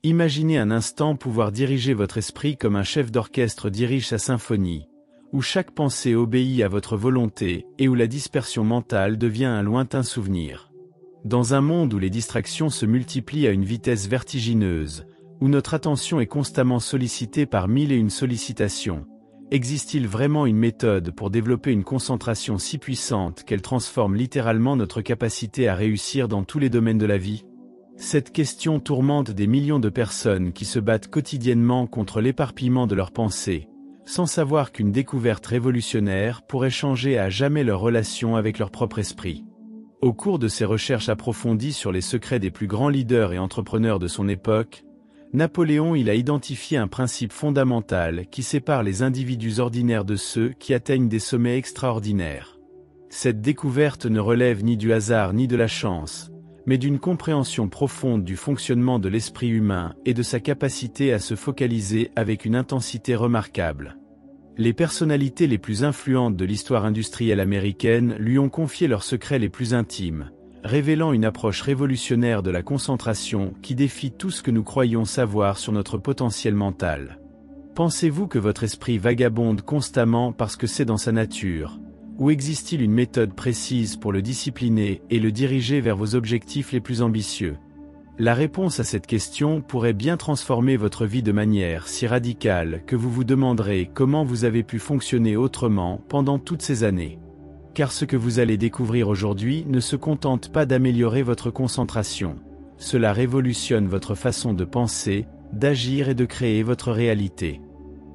Imaginez un instant pouvoir diriger votre esprit comme un chef d'orchestre dirige sa symphonie, où chaque pensée obéit à votre volonté et où la dispersion mentale devient un lointain souvenir. Dans un monde où les distractions se multiplient à une vitesse vertigineuse, où notre attention est constamment sollicitée par mille et une sollicitations, existe-t-il vraiment une méthode pour développer une concentration si puissante qu'elle transforme littéralement notre capacité à réussir dans tous les domaines de la vie? Cette question tourmente des millions de personnes qui se battent quotidiennement contre l'éparpillement de leurs pensées, sans savoir qu'une découverte révolutionnaire pourrait changer à jamais leur relation avec leur propre esprit. Au cours de ses recherches approfondies sur les secrets des plus grands leaders et entrepreneurs de son époque, Napoléon a identifié un principe fondamental qui sépare les individus ordinaires de ceux qui atteignent des sommets extraordinaires. Cette découverte ne relève ni du hasard ni de la chance, mais d'une compréhension profonde du fonctionnement de l'esprit humain et de sa capacité à se focaliser avec une intensité remarquable. Les personnalités les plus influentes de l'histoire industrielle américaine lui ont confié leurs secrets les plus intimes, révélant une approche révolutionnaire de la concentration qui défie tout ce que nous croyons savoir sur notre potentiel mental. Pensez-vous que votre esprit vagabonde constamment parce que c'est dans sa nature? Ou existe-t-il une méthode précise pour le discipliner et le diriger vers vos objectifs les plus ambitieux? La réponse à cette question pourrait bien transformer votre vie de manière si radicale que vous vous demanderez comment vous avez pu fonctionner autrement pendant toutes ces années. Car ce que vous allez découvrir aujourd'hui ne se contente pas d'améliorer votre concentration. Cela révolutionne votre façon de penser, d'agir et de créer votre réalité.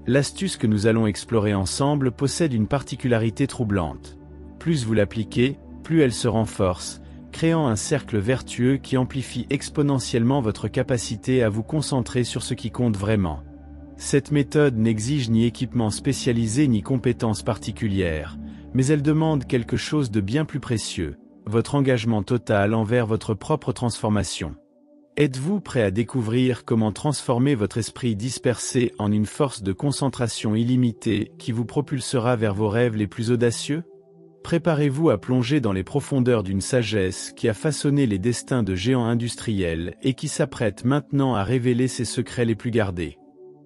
L'astuce que nous allons explorer ensemble possède une particularité troublante. Plus vous l'appliquez, plus elle se renforce, créant un cercle vertueux qui amplifie exponentiellement votre capacité à vous concentrer sur ce qui compte vraiment. Cette méthode n'exige ni équipement spécialisé ni compétences particulières, mais elle demande quelque chose de bien plus précieux, votre engagement total envers votre propre transformation. Êtes-vous prêt à découvrir comment transformer votre esprit dispersé en une force de concentration illimitée qui vous propulsera vers vos rêves les plus audacieux? Préparez-vous à plonger dans les profondeurs d'une sagesse qui a façonné les destins de géants industriels et qui s'apprête maintenant à révéler ses secrets les plus gardés.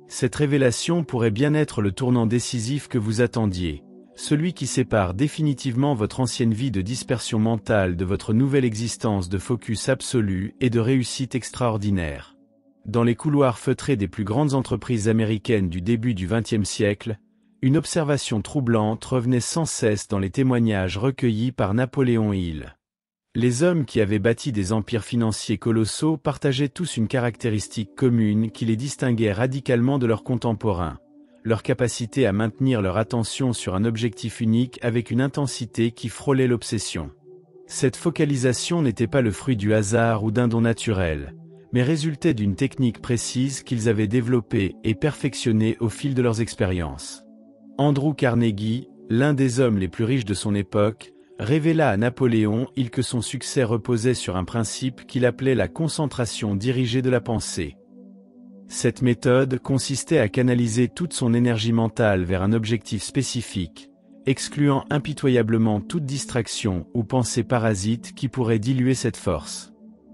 Cette révélation pourrait bien être le tournant décisif que vous attendiez, celui qui sépare définitivement votre ancienne vie de dispersion mentale de votre nouvelle existence de focus absolu et de réussite extraordinaire. Dans les couloirs feutrés des plus grandes entreprises américaines du début du XXe siècle, une observation troublante revenait sans cesse dans les témoignages recueillis par Napoléon Hill. Les hommes qui avaient bâti des empires financiers colossaux partageaient tous une caractéristique commune qui les distinguait radicalement de leurs contemporains: leur capacité à maintenir leur attention sur un objectif unique avec une intensité qui frôlait l'obsession. Cette focalisation n'était pas le fruit du hasard ou d'un don naturel, mais résultait d'une technique précise qu'ils avaient développée et perfectionnée au fil de leurs expériences. Andrew Carnegie, l'un des hommes les plus riches de son époque, révéla à Napoléon Hill que son succès reposait sur un principe qu'il appelait la concentration dirigée de la pensée. Cette méthode consistait à canaliser toute son énergie mentale vers un objectif spécifique, excluant impitoyablement toute distraction ou pensée parasite qui pourrait diluer cette force.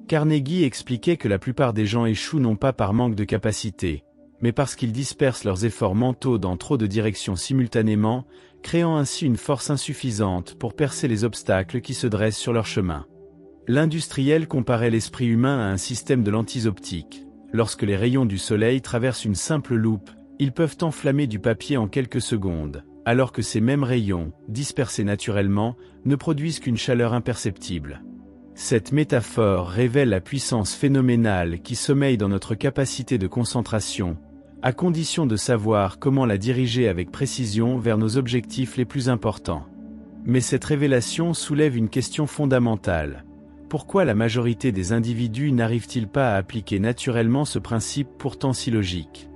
Carnegie expliquait que la plupart des gens échouent non pas par manque de capacité, mais parce qu'ils dispersent leurs efforts mentaux dans trop de directions simultanément, créant ainsi une force insuffisante pour percer les obstacles qui se dressent sur leur chemin. L'industriel comparait l'esprit humain à un système de lentilles optiques. Lorsque les rayons du soleil traversent une simple loupe, ils peuvent enflammer du papier en quelques secondes, alors que ces mêmes rayons, dispersés naturellement, ne produisent qu'une chaleur imperceptible. Cette métaphore révèle la puissance phénoménale qui sommeille dans notre capacité de concentration, à condition de savoir comment la diriger avec précision vers nos objectifs les plus importants. Mais cette révélation soulève une question fondamentale. Pourquoi la majorité des individus n'arrivent-ils pas à appliquer naturellement ce principe pourtant si logique?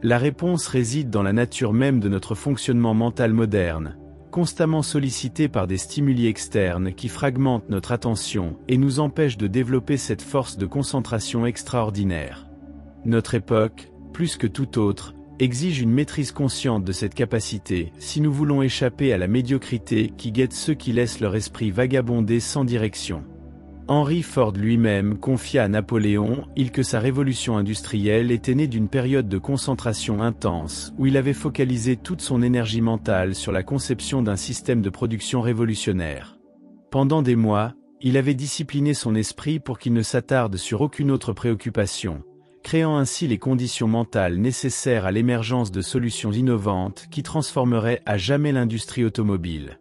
La réponse réside dans la nature même de notre fonctionnement mental moderne, constamment sollicité par des stimuli externes qui fragmentent notre attention et nous empêchent de développer cette force de concentration extraordinaire. Notre époque, plus que toute autre, exige une maîtrise consciente de cette capacité si nous voulons échapper à la médiocrité qui guette ceux qui laissent leur esprit vagabonder sans direction. Henry Ford lui-même confia à Napoléon Hill que sa révolution industrielle était née d'une période de concentration intense, où il avait focalisé toute son énergie mentale sur la conception d'un système de production révolutionnaire. Pendant des mois, il avait discipliné son esprit pour qu'il ne s'attarde sur aucune autre préoccupation, créant ainsi les conditions mentales nécessaires à l'émergence de solutions innovantes qui transformeraient à jamais l'industrie automobile.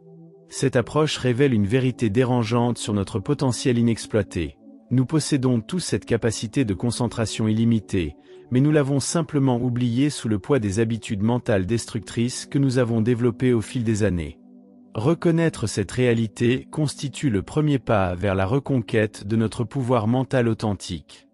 Cette approche révèle une vérité dérangeante sur notre potentiel inexploité. Nous possédons tous cette capacité de concentration illimitée, mais nous l'avons simplement oubliée sous le poids des habitudes mentales destructrices que nous avons développées au fil des années. Reconnaître cette réalité constitue le premier pas vers la reconquête de notre pouvoir mental authentique.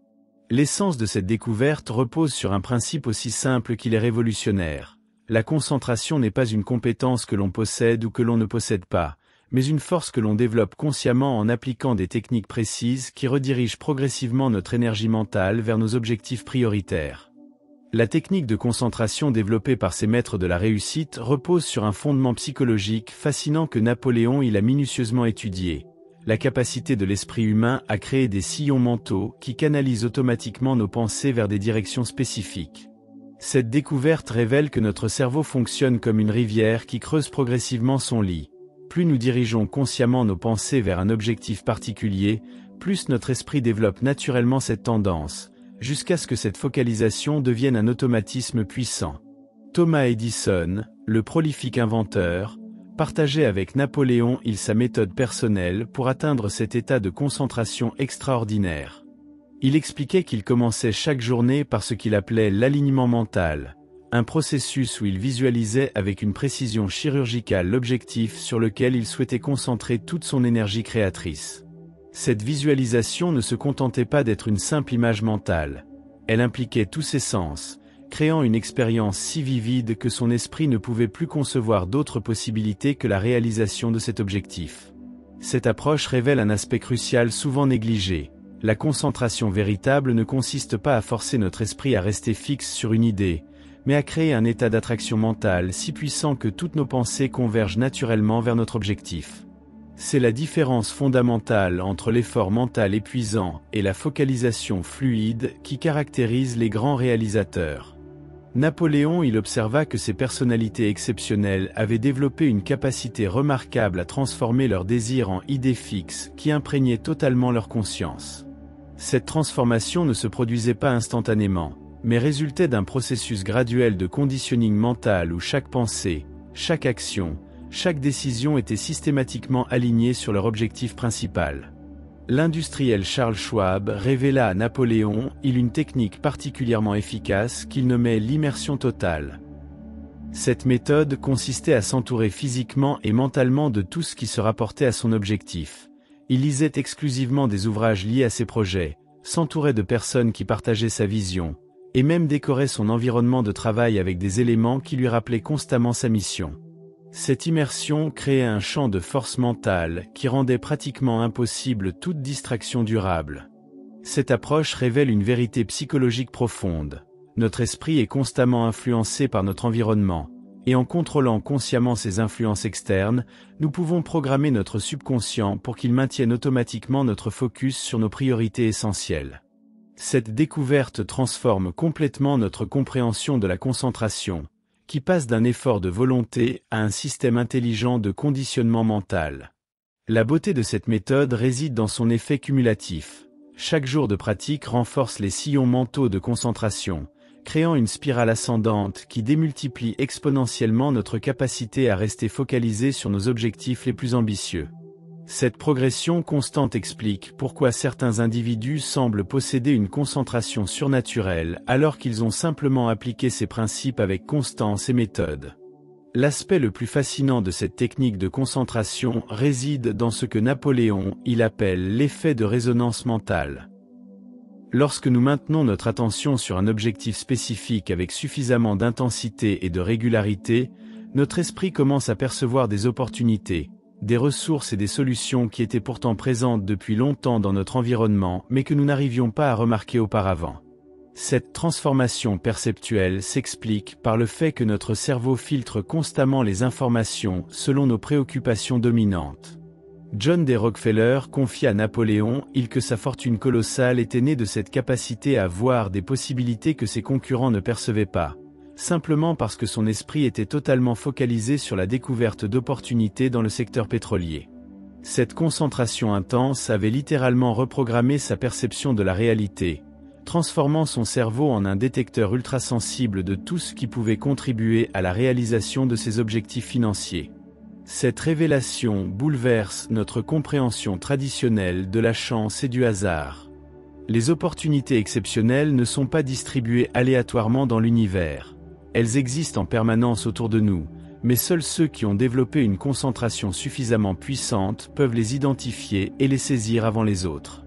L'essence de cette découverte repose sur un principe aussi simple qu'il est révolutionnaire. La concentration n'est pas une compétence que l'on possède ou que l'on ne possède pas, mais une force que l'on développe consciemment en appliquant des techniques précises qui redirigent progressivement notre énergie mentale vers nos objectifs prioritaires. La technique de concentration développée par ces maîtres de la réussite repose sur un fondement psychologique fascinant que Napoléon Hill a minutieusement étudié, la capacité de l'esprit humain à créer des sillons mentaux qui canalisent automatiquement nos pensées vers des directions spécifiques. Cette découverte révèle que notre cerveau fonctionne comme une rivière qui creuse progressivement son lit. Plus nous dirigeons consciemment nos pensées vers un objectif particulier, plus notre esprit développe naturellement cette tendance, jusqu'à ce que cette focalisation devienne un automatisme puissant. Thomas Edison, le prolifique inventeur, partageait avec Napoléon Hill sa méthode personnelle pour atteindre cet état de concentration extraordinaire. Il expliquait qu'il commençait chaque journée par ce qu'il appelait l'alignement mental, un processus où il visualisait avec une précision chirurgicale l'objectif sur lequel il souhaitait concentrer toute son énergie créatrice. Cette visualisation ne se contentait pas d'être une simple image mentale, elle impliquait tous ses sens, créant une expérience si vivide que son esprit ne pouvait plus concevoir d'autre possibilité que la réalisation de cet objectif. Cette approche révèle un aspect crucial souvent négligé. La concentration véritable ne consiste pas à forcer notre esprit à rester fixe sur une idée, mais à créer un état d'attraction mentale si puissant que toutes nos pensées convergent naturellement vers notre objectif. C'est la différence fondamentale entre l'effort mental épuisant et la focalisation fluide qui caractérise les grands réalisateurs. Napoléon Hill observa que ces personnalités exceptionnelles avaient développé une capacité remarquable à transformer leurs désirs en idées fixes qui imprégnaient totalement leur conscience. Cette transformation ne se produisait pas instantanément, mais résultait d'un processus graduel de conditioning mental où chaque pensée, chaque action, chaque décision était systématiquement alignée sur leur objectif principal. L'industriel Charles Schwab révéla à Napoléon Hill une technique particulièrement efficace qu'il nommait l'immersion totale. Cette méthode consistait à s'entourer physiquement et mentalement de tout ce qui se rapportait à son objectif. Il lisait exclusivement des ouvrages liés à ses projets, s'entourait de personnes qui partageaient sa vision, et même décorait son environnement de travail avec des éléments qui lui rappelaient constamment sa mission. Cette immersion créait un champ de force mentale qui rendait pratiquement impossible toute distraction durable. Cette approche révèle une vérité psychologique profonde. Notre esprit est constamment influencé par notre environnement, et en contrôlant consciemment ces influences externes, nous pouvons programmer notre subconscient pour qu'il maintienne automatiquement notre focus sur nos priorités essentielles. Cette découverte transforme complètement notre compréhension de la concentration, qui passe d'un effort de volonté à un système intelligent de conditionnement mental. La beauté de cette méthode réside dans son effet cumulatif. Chaque jour de pratique renforce les sillons mentaux de concentration, créant une spirale ascendante qui démultiplie exponentiellement notre capacité à rester focalisé sur nos objectifs les plus ambitieux. Cette progression constante explique pourquoi certains individus semblent posséder une concentration surnaturelle alors qu'ils ont simplement appliqué ces principes avec constance et méthode. L'aspect le plus fascinant de cette technique de concentration réside dans ce que Napoléon Hill appelle l'effet de résonance mentale. Lorsque nous maintenons notre attention sur un objectif spécifique avec suffisamment d'intensité et de régularité, notre esprit commence à percevoir des opportunités, des ressources et des solutions qui étaient pourtant présentes depuis longtemps dans notre environnement mais que nous n'arrivions pas à remarquer auparavant. Cette transformation perceptuelle s'explique par le fait que notre cerveau filtre constamment les informations selon nos préoccupations dominantes. John D. Rockefeller confie à Napoléon Hill que sa fortune colossale était née de cette capacité à voir des possibilités que ses concurrents ne percevaient pas, simplement parce que son esprit était totalement focalisé sur la découverte d'opportunités dans le secteur pétrolier. Cette concentration intense avait littéralement reprogrammé sa perception de la réalité, transformant son cerveau en un détecteur ultrasensible de tout ce qui pouvait contribuer à la réalisation de ses objectifs financiers. Cette révélation bouleverse notre compréhension traditionnelle de la chance et du hasard. Les opportunités exceptionnelles ne sont pas distribuées aléatoirement dans l'univers. Elles existent en permanence autour de nous, mais seuls ceux qui ont développé une concentration suffisamment puissante peuvent les identifier et les saisir avant les autres.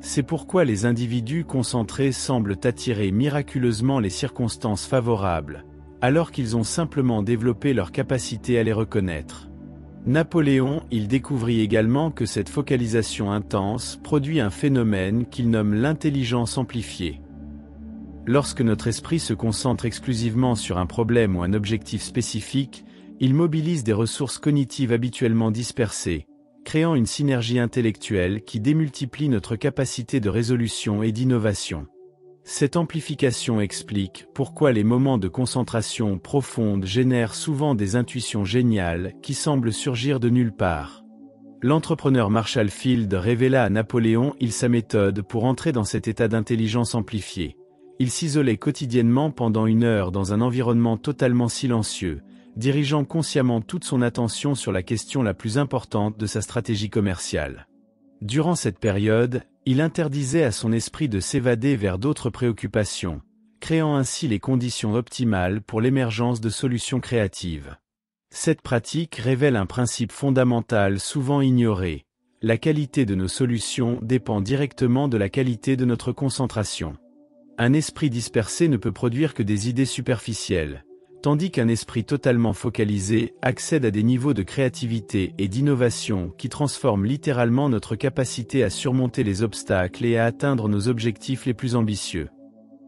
C'est pourquoi les individus concentrés semblent attirer miraculeusement les circonstances favorables, alors qu'ils ont simplement développé leur capacité à les reconnaître. Napoléon Hill découvrit également que cette focalisation intense produit un phénomène qu'il nomme l'intelligence amplifiée. Lorsque notre esprit se concentre exclusivement sur un problème ou un objectif spécifique, il mobilise des ressources cognitives habituellement dispersées, créant une synergie intellectuelle qui démultiplie notre capacité de résolution et d'innovation. Cette amplification explique pourquoi les moments de concentration profonde génèrent souvent des intuitions géniales qui semblent surgir de nulle part. L'entrepreneur Marshall Field révéla à Napoléon Hill sa méthode pour entrer dans cet état d'intelligence amplifiée. Il s'isolait quotidiennement pendant 1 heure dans un environnement totalement silencieux, dirigeant consciemment toute son attention sur la question la plus importante de sa stratégie commerciale. Durant cette période, il interdisait à son esprit de s'évader vers d'autres préoccupations, créant ainsi les conditions optimales pour l'émergence de solutions créatives. Cette pratique révèle un principe fondamental souvent ignoré. La qualité de nos solutions dépend directement de la qualité de notre concentration. Un esprit dispersé ne peut produire que des idées superficielles, tandis qu'un esprit totalement focalisé accède à des niveaux de créativité et d'innovation qui transforment littéralement notre capacité à surmonter les obstacles et à atteindre nos objectifs les plus ambitieux.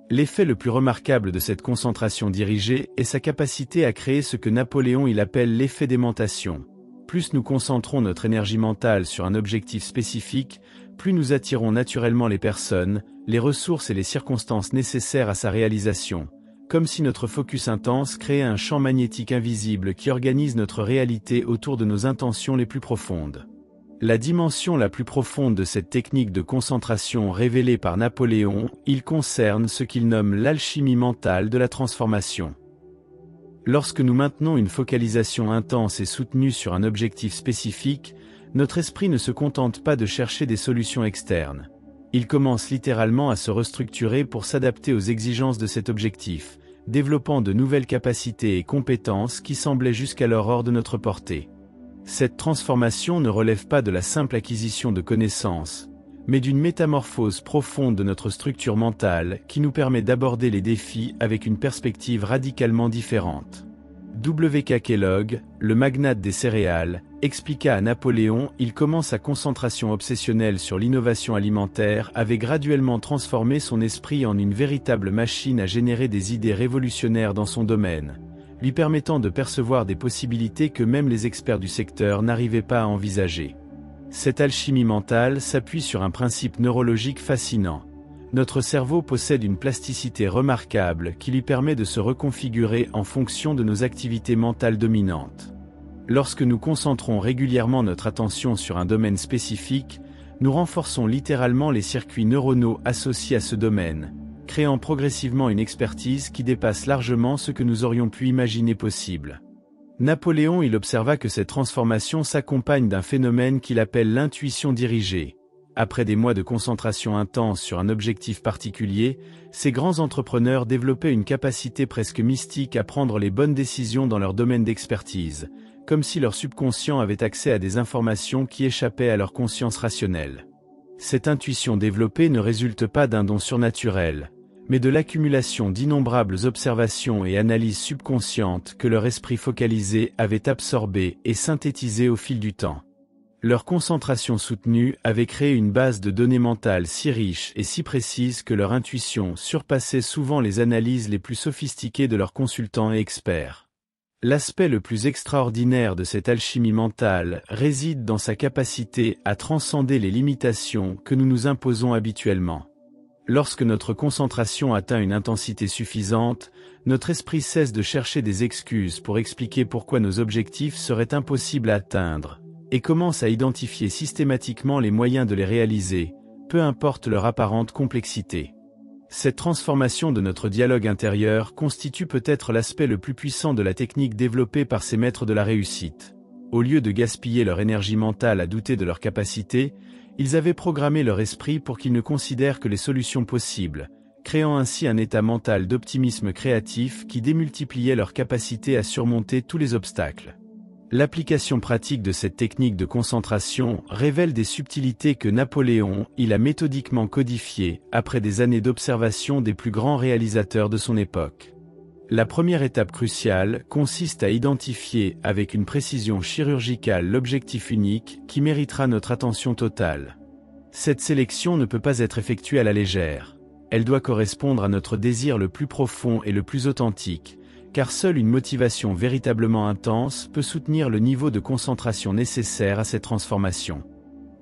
L'effet le plus remarquable de cette concentration dirigée est sa capacité à créer ce que Napoléon Hill appelle l'effet d'aimantation. Plus nous concentrons notre énergie mentale sur un objectif spécifique, plus nous attirons naturellement les personnes, les ressources et les circonstances nécessaires à sa réalisation, comme si notre focus intense créait un champ magnétique invisible qui organise notre réalité autour de nos intentions les plus profondes. La dimension la plus profonde de cette technique de concentration révélée par Napoléon Hill concerne ce qu'il nomme l'alchimie mentale de la transformation. Lorsque nous maintenons une focalisation intense et soutenue sur un objectif spécifique, notre esprit ne se contente pas de chercher des solutions externes. Il commence littéralement à se restructurer pour s'adapter aux exigences de cet objectif, développant de nouvelles capacités et compétences qui semblaient jusqu'alors hors de notre portée. Cette transformation ne relève pas de la simple acquisition de connaissances, mais d'une métamorphose profonde de notre structure mentale qui nous permet d'aborder les défis avec une perspective radicalement différente. W.K. Kellogg, le magnate des céréales, expliqua à Napoléon Hill comment sa concentration obsessionnelle sur l'innovation alimentaire avait graduellement transformé son esprit en une véritable machine à générer des idées révolutionnaires dans son domaine, lui permettant de percevoir des possibilités que même les experts du secteur n'arrivaient pas à envisager. Cette alchimie mentale s'appuie sur un principe neurologique fascinant. Notre cerveau possède une plasticité remarquable qui lui permet de se reconfigurer en fonction de nos activités mentales dominantes. Lorsque nous concentrons régulièrement notre attention sur un domaine spécifique, nous renforçons littéralement les circuits neuronaux associés à ce domaine, créant progressivement une expertise qui dépasse largement ce que nous aurions pu imaginer possible. Napoléon Hill observa que cette transformation s'accompagne d'un phénomène qu'il appelle l'intuition dirigée. Après des mois de concentration intense sur un objectif particulier, ces grands entrepreneurs développaient une capacité presque mystique à prendre les bonnes décisions dans leur domaine d'expertise, comme si leur subconscient avait accès à des informations qui échappaient à leur conscience rationnelle. Cette intuition développée ne résulte pas d'un don surnaturel, mais de l'accumulation d'innombrables observations et analyses subconscientes que leur esprit focalisé avait absorbées et synthétisées au fil du temps. Leur concentration soutenue avait créé une base de données mentales si riche et si précise que leur intuition surpassait souvent les analyses les plus sophistiquées de leurs consultants et experts. L'aspect le plus extraordinaire de cette alchimie mentale réside dans sa capacité à transcender les limitations que nous nous imposons habituellement. Lorsque notre concentration atteint une intensité suffisante, notre esprit cesse de chercher des excuses pour expliquer pourquoi nos objectifs seraient impossibles à atteindre, et commence à identifier systématiquement les moyens de les réaliser, peu importe leur apparente complexité. Cette transformation de notre dialogue intérieur constitue peut-être l'aspect le plus puissant de la technique développée par ces maîtres de la réussite. Au lieu de gaspiller leur énergie mentale à douter de leurs capacités, ils avaient programmé leur esprit pour qu'ils ne considèrent que les solutions possibles, créant ainsi un état mental d'optimisme créatif qui démultipliait leur capacité à surmonter tous les obstacles. L'application pratique de cette technique de concentration révèle des subtilités que Napoléon a méthodiquement codifiées après des années d'observation des plus grands réalisateurs de son époque. La première étape cruciale consiste à identifier avec une précision chirurgicale l'objectif unique qui méritera notre attention totale. Cette sélection ne peut pas être effectuée à la légère. Elle doit correspondre à notre désir le plus profond et le plus authentique, car seule une motivation véritablement intense peut soutenir le niveau de concentration nécessaire à cette transformation.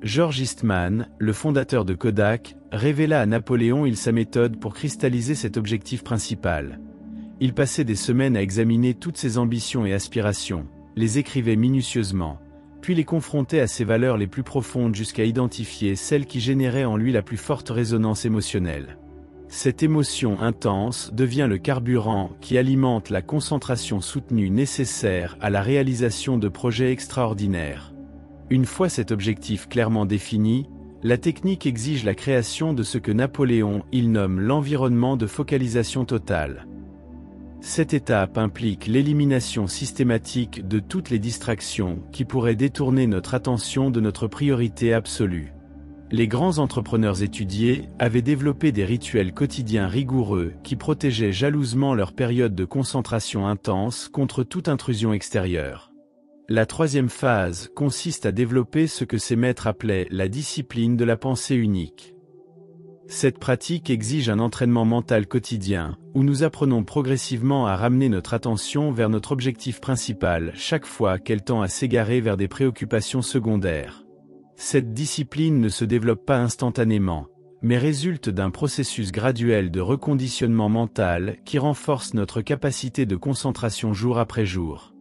George Eastman, le fondateur de Kodak, révéla à Napoléon sa méthode pour cristalliser cet objectif principal. Il passait des semaines à examiner toutes ses ambitions et aspirations, les écrivait minutieusement, puis les confrontait à ses valeurs les plus profondes jusqu'à identifier celles qui généraient en lui la plus forte résonance émotionnelle. Cette émotion intense devient le carburant qui alimente la concentration soutenue nécessaire à la réalisation de projets extraordinaires. Une fois cet objectif clairement défini, la technique exige la création de ce que Napoléon nomme l'environnement de focalisation totale. Cette étape implique l'élimination systématique de toutes les distractions qui pourraient détourner notre attention de notre priorité absolue. Les grands entrepreneurs étudiés avaient développé des rituels quotidiens rigoureux qui protégeaient jalousement leur période de concentration intense contre toute intrusion extérieure. La troisième phase consiste à développer ce que ces maîtres appelaient la discipline de la pensée unique. Cette pratique exige un entraînement mental quotidien, où nous apprenons progressivement à ramener notre attention vers notre objectif principal chaque fois qu'elle tend à s'égarer vers des préoccupations secondaires. Cette discipline ne se développe pas instantanément, mais résulte d'un processus graduel de reconditionnement mental qui renforce notre capacité de concentration jour après jour.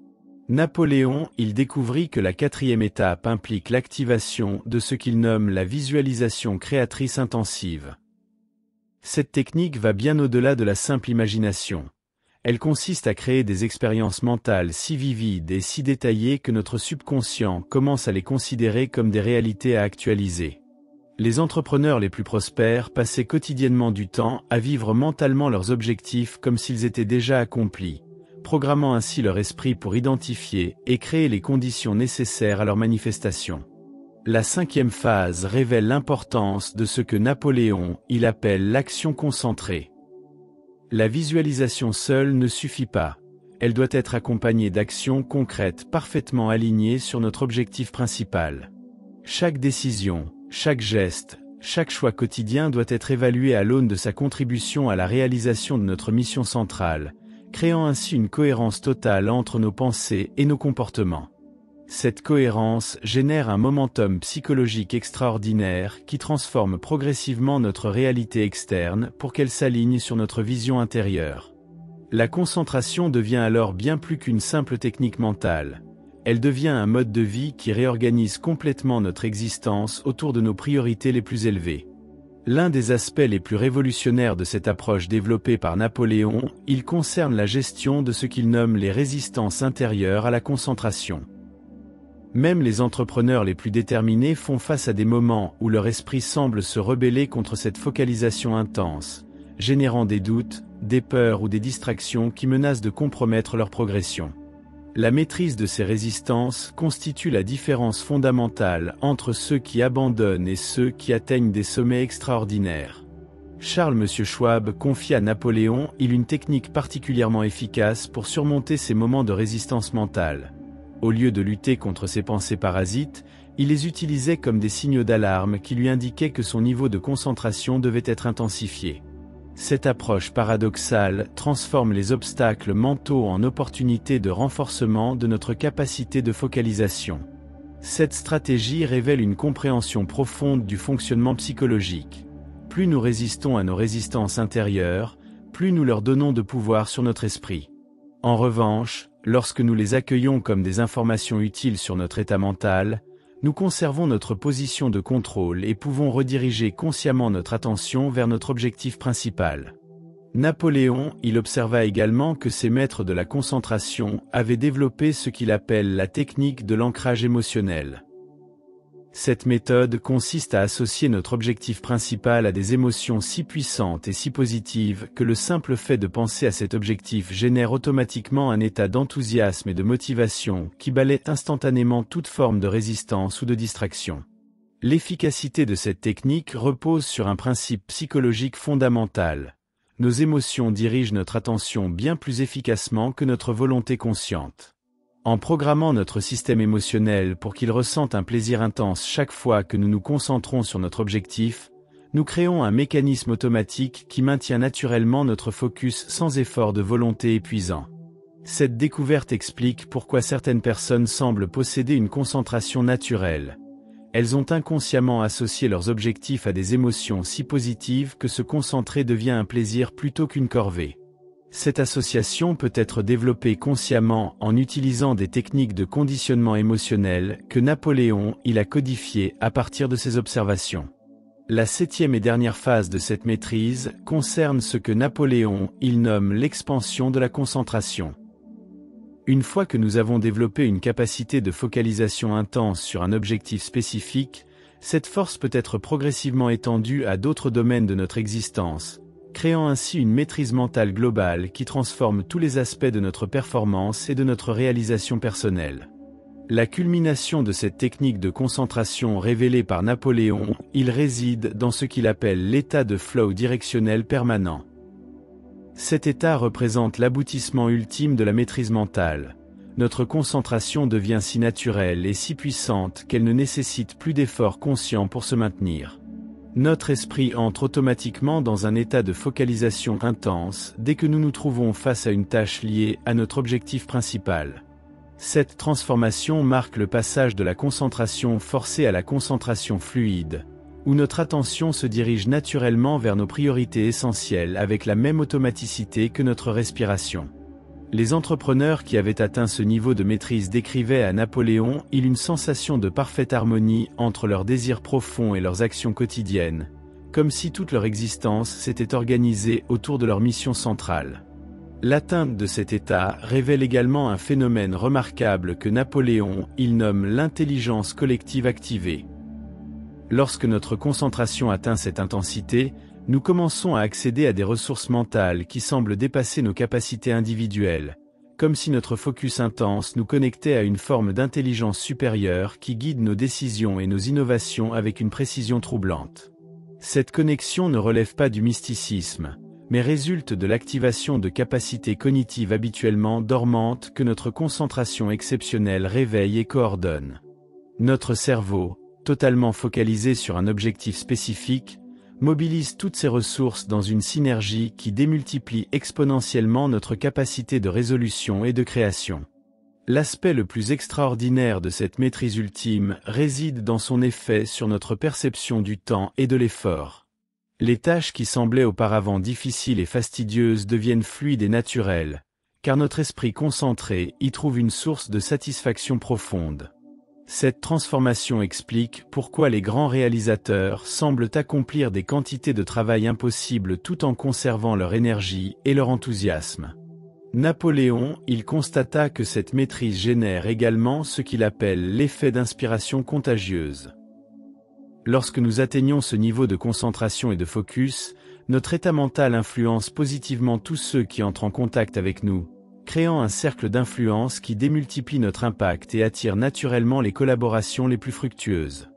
Napoléon découvrit que la quatrième étape implique l'activation de ce qu'il nomme la visualisation créatrice intensive. Cette technique va bien au-delà de la simple imagination. Elle consiste à créer des expériences mentales si vivides et si détaillées que notre subconscient commence à les considérer comme des réalités à actualiser. Les entrepreneurs les plus prospères passaient quotidiennement du temps à vivre mentalement leurs objectifs comme s'ils étaient déjà accomplis, programmant ainsi leur esprit pour identifier et créer les conditions nécessaires à leur manifestation. La cinquième phase révèle l'importance de ce que Napoléon appelle l'action concentrée. La visualisation seule ne suffit pas. Elle doit être accompagnée d'actions concrètes parfaitement alignées sur notre objectif principal. Chaque décision, chaque geste, chaque choix quotidien doit être évalué à l'aune de sa contribution à la réalisation de notre mission centrale, créant ainsi une cohérence totale entre nos pensées et nos comportements. Cette cohérence génère un momentum psychologique extraordinaire qui transforme progressivement notre réalité externe pour qu'elle s'aligne sur notre vision intérieure. La concentration devient alors bien plus qu'une simple technique mentale. Elle devient un mode de vie qui réorganise complètement notre existence autour de nos priorités les plus élevées. L'un des aspects les plus révolutionnaires de cette approche développée par Napoléon, concerne la gestion de ce qu'il nomme les résistances intérieures à la concentration. Même les entrepreneurs les plus déterminés font face à des moments où leur esprit semble se rebeller contre cette focalisation intense, générant des doutes, des peurs ou des distractions qui menacent de compromettre leur progression. La maîtrise de ces résistances constitue la différence fondamentale entre ceux qui abandonnent et ceux qui atteignent des sommets extraordinaires. Charles M. Schwab confie à Napoléon une technique particulièrement efficace pour surmonter ces moments de résistance mentale. Au lieu de lutter contre ses pensées parasites, il les utilisait comme des signaux d'alarme qui lui indiquaient que son niveau de concentration devait être intensifié. Cette approche paradoxale transforme les obstacles mentaux en opportunités de renforcement de notre capacité de focalisation. Cette stratégie révèle une compréhension profonde du fonctionnement psychologique. Plus nous résistons à nos résistances intérieures, plus nous leur donnons de pouvoir sur notre esprit. En revanche, lorsque nous les accueillons comme des informations utiles sur notre état mental, nous conservons notre position de contrôle et pouvons rediriger consciemment notre attention vers notre objectif principal. Napoléon, il observa également que ses maîtres de la concentration avaient développé ce qu'il appelle la technique de l'ancrage émotionnel. Cette méthode consiste à associer notre objectif principal à des émotions si puissantes et si positives que le simple fait de penser à cet objectif génère automatiquement un état d'enthousiasme et de motivation qui balaie instantanément toute forme de résistance ou de distraction. L'efficacité de cette technique repose sur un principe psychologique fondamental. Nos émotions dirigent notre attention bien plus efficacement que notre volonté consciente. En programmant notre système émotionnel pour qu'il ressente un plaisir intense chaque fois que nous nous concentrons sur notre objectif, nous créons un mécanisme automatique qui maintient naturellement notre focus sans effort de volonté épuisant. Cette découverte explique pourquoi certaines personnes semblent posséder une concentration naturelle. Elles ont inconsciemment associé leurs objectifs à des émotions si positives que se concentrer devient un plaisir plutôt qu'une corvée. Cette association peut être développée consciemment en utilisant des techniques de conditionnement émotionnel que Napoléon a codifiées à partir de ses observations. La 7e et dernière phase de cette maîtrise concerne ce que Napoléon nomme l'expansion de la concentration. Une fois que nous avons développé une capacité de focalisation intense sur un objectif spécifique, cette force peut être progressivement étendue à d'autres domaines de notre existence, créant ainsi une maîtrise mentale globale qui transforme tous les aspects de notre performance et de notre réalisation personnelle. La culmination de cette technique de concentration révélée par Napoléon, réside dans ce qu'il appelle l'état de flow directionnel permanent. Cet état représente l'aboutissement ultime de la maîtrise mentale. Notre concentration devient si naturelle et si puissante qu'elle ne nécessite plus d'efforts conscients pour se maintenir. Notre esprit entre automatiquement dans un état de focalisation intense dès que nous nous trouvons face à une tâche liée à notre objectif principal. Cette transformation marque le passage de la concentration forcée à la concentration fluide, où notre attention se dirige naturellement vers nos priorités essentielles avec la même automaticité que notre respiration. Les entrepreneurs qui avaient atteint ce niveau de maîtrise décrivaient à Napoléon une sensation de parfaite harmonie entre leurs désirs profonds et leurs actions quotidiennes, comme si toute leur existence s'était organisée autour de leur mission centrale. L'atteinte de cet état révèle également un phénomène remarquable que Napoléon nomme l'intelligence collective activée. Lorsque notre concentration atteint cette intensité, nous commençons à accéder à des ressources mentales qui semblent dépasser nos capacités individuelles, comme si notre focus intense nous connectait à une forme d'intelligence supérieure qui guide nos décisions et nos innovations avec une précision troublante. Cette connexion ne relève pas du mysticisme, mais résulte de l'activation de capacités cognitives habituellement dormantes que notre concentration exceptionnelle réveille et coordonne. Notre cerveau, totalement focalisé sur un objectif spécifique, mobilise toutes ses ressources dans une synergie qui démultiplie exponentiellement notre capacité de résolution et de création. L'aspect le plus extraordinaire de cette maîtrise ultime réside dans son effet sur notre perception du temps et de l'effort. Les tâches qui semblaient auparavant difficiles et fastidieuses deviennent fluides et naturelles, car notre esprit concentré y trouve une source de satisfaction profonde. Cette transformation explique pourquoi les grands réalisateurs semblent accomplir des quantités de travail impossibles tout en conservant leur énergie et leur enthousiasme. Napoléon, constata que cette maîtrise génère également ce qu'il appelle l'effet d'inspiration contagieuse. Lorsque nous atteignons ce niveau de concentration et de focus, notre état mental influence positivement tous ceux qui entrent en contact avec nous, créant un cercle d'influence qui démultiplie notre impact et attire naturellement les collaborations les plus fructueuses.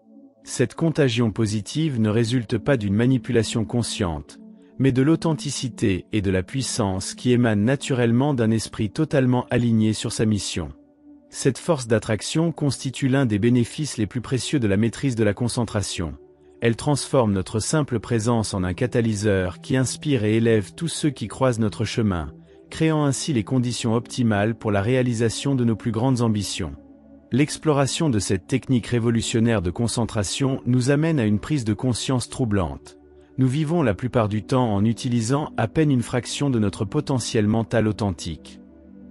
Cette contagion positive ne résulte pas d'une manipulation consciente, mais de l'authenticité et de la puissance qui émanent naturellement d'un esprit totalement aligné sur sa mission. Cette force d'attraction constitue l'un des bénéfices les plus précieux de la maîtrise de la concentration. Elle transforme notre simple présence en un catalyseur qui inspire et élève tous ceux qui croisent notre chemin, créant ainsi les conditions optimales pour la réalisation de nos plus grandes ambitions. L'exploration de cette technique révolutionnaire de concentration nous amène à une prise de conscience troublante. Nous vivons la plupart du temps en utilisant à peine une fraction de notre potentiel mental authentique.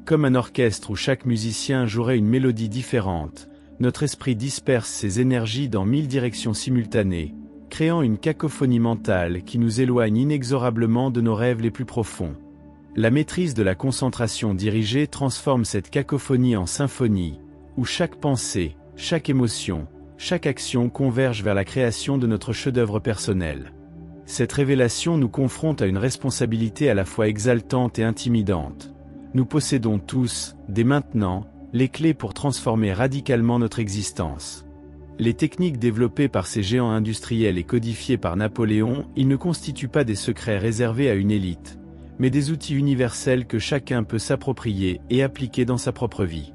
Comme un orchestre où chaque musicien jouerait une mélodie différente, notre esprit disperse ses énergies dans 1000 directions simultanées, créant une cacophonie mentale qui nous éloigne inexorablement de nos rêves les plus profonds. La maîtrise de la concentration dirigée transforme cette cacophonie en symphonie, où chaque pensée, chaque émotion, chaque action converge vers la création de notre chef-d'œuvre personnel. Cette révélation nous confronte à une responsabilité à la fois exaltante et intimidante. Nous possédons tous, dès maintenant, les clés pour transformer radicalement notre existence. Les techniques développées par ces géants industriels et codifiées par Napoléon, ils ne constituent pas des secrets réservés à une élite, mais des outils universels que chacun peut s'approprier et appliquer dans sa propre vie.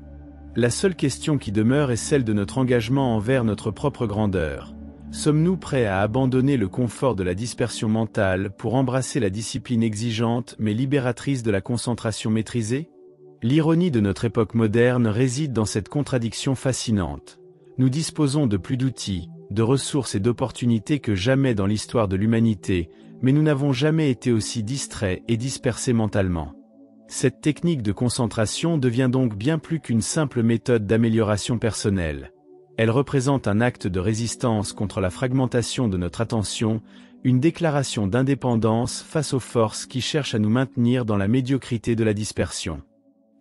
La seule question qui demeure est celle de notre engagement envers notre propre grandeur. Sommes-nous prêts à abandonner le confort de la dispersion mentale pour embrasser la discipline exigeante mais libératrice de la concentration maîtrisée ? L'ironie de notre époque moderne réside dans cette contradiction fascinante. Nous disposons de plus d'outils, de ressources et d'opportunités que jamais dans l'histoire de l'humanité, mais nous n'avons jamais été aussi distraits et dispersés mentalement. Cette technique de concentration devient donc bien plus qu'une simple méthode d'amélioration personnelle. Elle représente un acte de résistance contre la fragmentation de notre attention, une déclaration d'indépendance face aux forces qui cherchent à nous maintenir dans la médiocrité de la dispersion.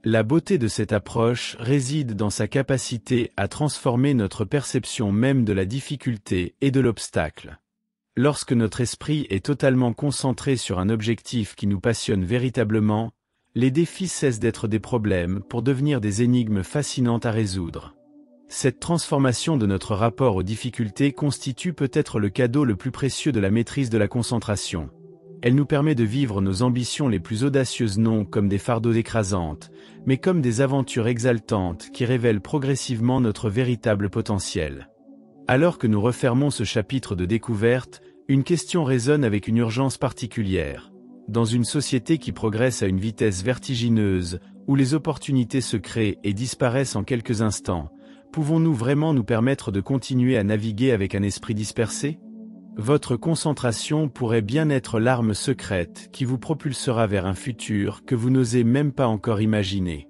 La beauté de cette approche réside dans sa capacité à transformer notre perception même de la difficulté et de l'obstacle. Lorsque notre esprit est totalement concentré sur un objectif qui nous passionne véritablement, les défis cessent d'être des problèmes pour devenir des énigmes fascinantes à résoudre. Cette transformation de notre rapport aux difficultés constitue peut-être le cadeau le plus précieux de la maîtrise de la concentration. Elle nous permet de vivre nos ambitions les plus audacieuses non comme des fardeaux écrasantes, mais comme des aventures exaltantes qui révèlent progressivement notre véritable potentiel. Alors que nous refermons ce chapitre de découverte, une question résonne avec une urgence particulière. Dans une société qui progresse à une vitesse vertigineuse, où les opportunités se créent et disparaissent en quelques instants, pouvons-nous vraiment nous permettre de continuer à naviguer avec un esprit dispersé ? Votre concentration pourrait bien être l'arme secrète qui vous propulsera vers un futur que vous n'osez même pas encore imaginer.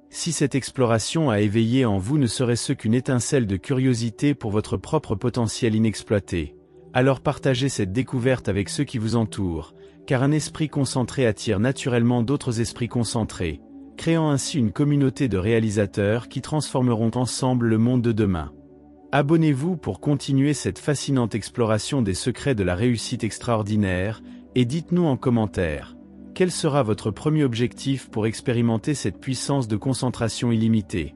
Si cette exploration a éveillé en vous ne serait-ce qu'une étincelle de curiosité pour votre propre potentiel inexploité, alors partagez cette découverte avec ceux qui vous entourent, car un esprit concentré attire naturellement d'autres esprits concentrés, créant ainsi une communauté de réalisateurs qui transformeront ensemble le monde de demain. Abonnez-vous pour continuer cette fascinante exploration des secrets de la réussite extraordinaire, et dites-nous en commentaire, quel sera votre premier objectif pour expérimenter cette puissance de concentration illimitée ?